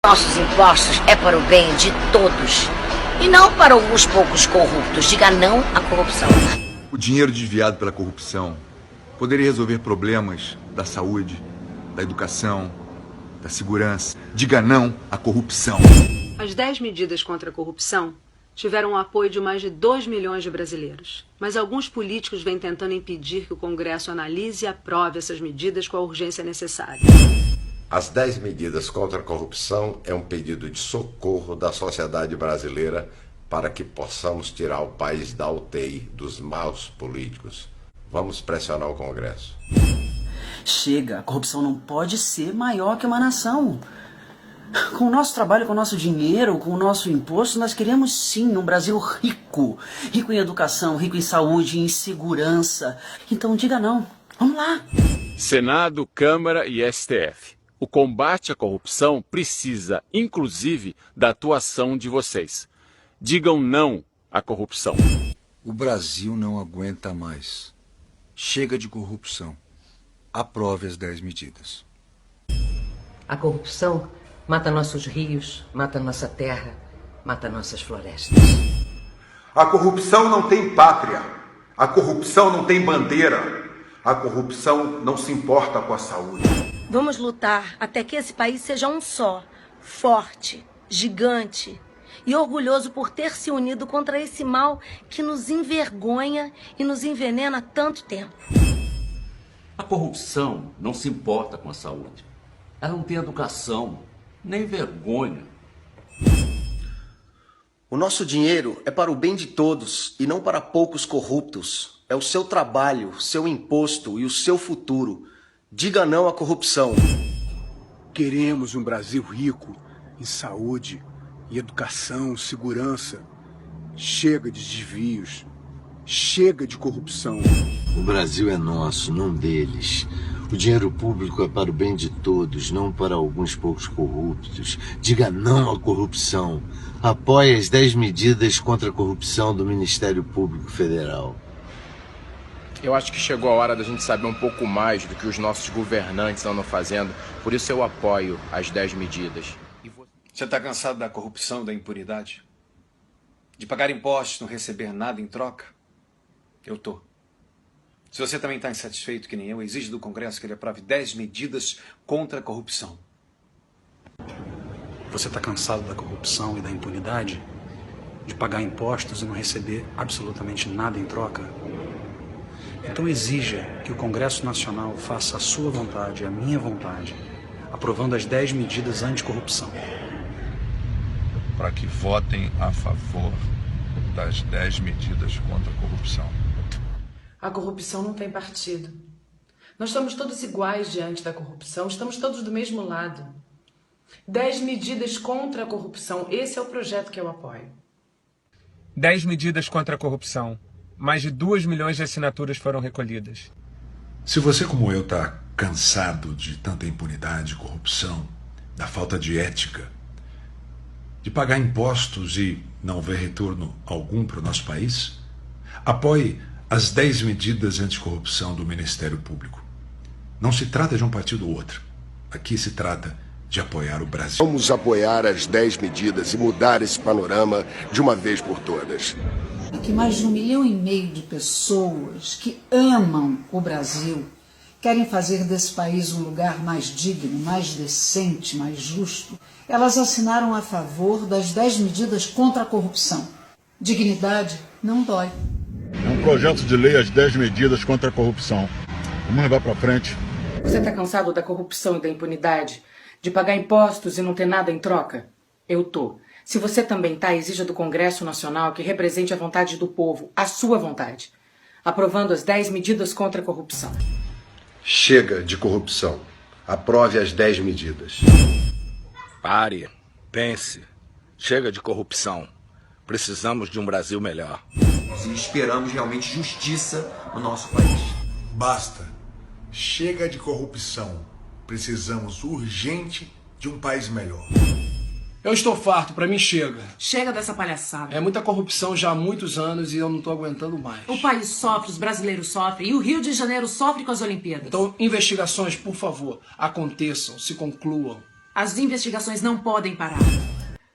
Nossos impostos é para o bem de todos e não para alguns poucos corruptos. Diga não à corrupção. O dinheiro desviado pela corrupção poderia resolver problemas da saúde, da educação, da segurança. Diga não à corrupção. As 10 medidas contra a corrupção tiveram o apoio de mais de 2 milhões de brasileiros. Mas alguns políticos vêm tentando impedir que o Congresso analise e aprove essas medidas com a urgência necessária. As 10 medidas contra a corrupção é um pedido de socorro da sociedade brasileira para que possamos tirar o país da UTI dos maus políticos. Vamos pressionar o Congresso. Chega, a corrupção não pode ser maior que uma nação. Com o nosso trabalho, com o nosso dinheiro, com o nosso imposto, nós queremos sim um Brasil rico. Rico em educação, rico em saúde, em segurança. Então diga não. Vamos lá. Senado, Câmara e STF. O combate à corrupção precisa, inclusive, da atuação de vocês. Digam não à corrupção. O Brasil não aguenta mais. Chega de corrupção. Aprove as 10 medidas. A corrupção mata nossos rios, mata nossa terra, mata nossas florestas. A corrupção não tem pátria. A corrupção não tem bandeira. A corrupção não se importa com a saúde. Vamos lutar até que esse país seja um só, forte, gigante e orgulhoso por ter se unido contra esse mal que nos envergonha e nos envenena há tanto tempo. A corrupção não se importa com a saúde. Ela não tem educação, nem vergonha. O nosso dinheiro é para o bem de todos e não para poucos corruptos. É o seu trabalho, seu imposto e o seu futuro. Diga não à corrupção. Queremos um Brasil rico em saúde, em educação, segurança. Chega de desvios. Chega de corrupção. O Brasil é nosso, não deles. O dinheiro público é para o bem de todos, não para alguns poucos corruptos. Diga não à corrupção. Apoie as 10 medidas contra a corrupção do Ministério Público Federal. Eu acho que chegou a hora da gente saber um pouco mais do que os nossos governantes andam fazendo. Por isso eu apoio as 10 medidas. Você está cansado da corrupção, da impunidade? De pagar impostos, não receber nada em troca? Eu tô. Se você também está insatisfeito que nem eu, exige do Congresso que ele aprove 10 medidas contra a corrupção. Você está cansado da corrupção e da impunidade? De pagar impostos e não receber absolutamente nada em troca? Então exija que o Congresso Nacional faça a sua vontade, a minha vontade, aprovando as 10 medidas anticorrupção. Para que votem a favor das 10 medidas contra a corrupção. A corrupção não tem partido. Nós somos todos iguais diante da corrupção, estamos todos do mesmo lado. 10 medidas contra a corrupção, esse é o projeto que eu apoio. 10 medidas contra a corrupção. Mais de 2 milhões de assinaturas foram recolhidas. Se você, como eu, está cansado de tanta impunidade, corrupção, da falta de ética, de pagar impostos e não ver retorno algum para o nosso país, apoie as 10 medidas anticorrupção do Ministério Público. Não se trata de um partido ou outro. Aqui se trata de apoiar o Brasil. Vamos apoiar as 10 medidas e mudar esse panorama de uma vez por todas. Que mais de 1,5 milhão de pessoas que amam o Brasil, querem fazer desse país um lugar mais digno, mais decente, mais justo, elas assinaram a favor das 10 medidas contra a corrupção. Dignidade não dói. É um projeto de lei as 10 medidas contra a corrupção. Vamos levar para frente. Você está cansado da corrupção e da impunidade? De pagar impostos e não ter nada em troca? Eu tô. Se você também está, exija do Congresso Nacional que represente a vontade do povo, a sua vontade, aprovando as 10 medidas contra a corrupção. Chega de corrupção. Aprove as 10 medidas. Pare, pense. Chega de corrupção. Precisamos de um Brasil melhor. Nós esperamos realmente justiça no nosso país. Basta. Chega de corrupção. Precisamos urgente de um país melhor. Eu estou farto, pra mim chega. Chega dessa palhaçada. É muita corrupção já há muitos anos e eu não tô aguentando mais. O país sofre, os brasileiros sofrem e o Rio de Janeiro sofre com as Olimpíadas. Então, investigações, por favor, aconteçam, se concluam. As investigações não podem parar.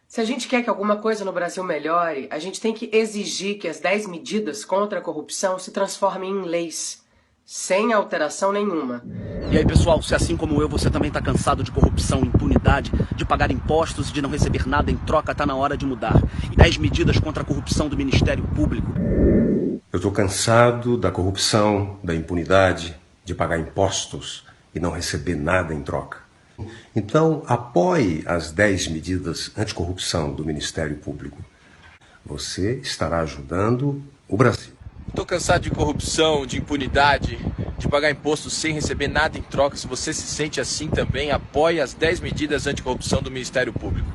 Se a gente quer que alguma coisa no Brasil melhore, a gente tem que exigir que as 10 medidas contra a corrupção se transformem em leis, sem alteração nenhuma. E aí, pessoal, se assim como eu, você também está cansado de corrupção, impunidade, de pagar impostos e de não receber nada em troca, tá na hora de mudar. 10 medidas contra a corrupção do Ministério Público. Eu estou cansado da corrupção, da impunidade, de pagar impostos e não receber nada em troca. Então, apoie as 10 medidas anticorrupção do Ministério Público. Você estará ajudando o Brasil. Estou cansado de corrupção, de impunidade, de pagar impostos sem receber nada em troca. Se você se sente assim também, apoie as 10 medidas anticorrupção do Ministério Público.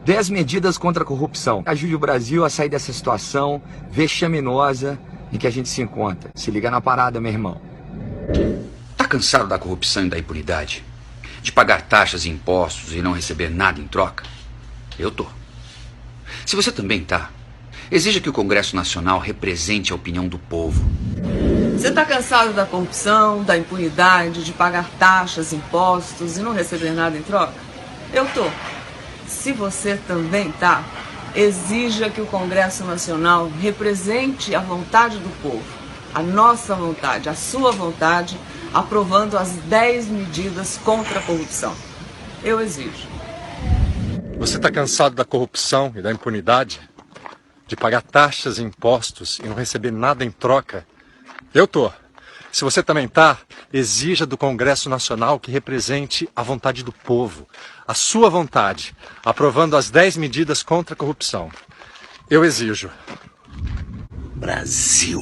10 medidas contra a corrupção. Ajude o Brasil a sair dessa situação vexaminosa em que a gente se encontra. Se liga na parada, meu irmão. Tá cansado da corrupção e da impunidade? De pagar taxas e impostos e não receber nada em troca? Eu tô. Se você também tá, exija que o Congresso Nacional represente a opinião do povo. Você está cansado da corrupção, da impunidade, de pagar taxas, impostos e não receber nada em troca? Eu tô. Se você também tá, exija que o Congresso Nacional represente a vontade do povo, a nossa vontade, a sua vontade, aprovando as 10 medidas contra a corrupção. Eu exijo. Você está cansado da corrupção e da impunidade? De pagar taxas e impostos e não receber nada em troca? Eu tô. Se você também tá, exija do Congresso Nacional que represente a vontade do povo, a sua vontade, aprovando as 10 medidas contra a corrupção. Eu exijo. Brasil.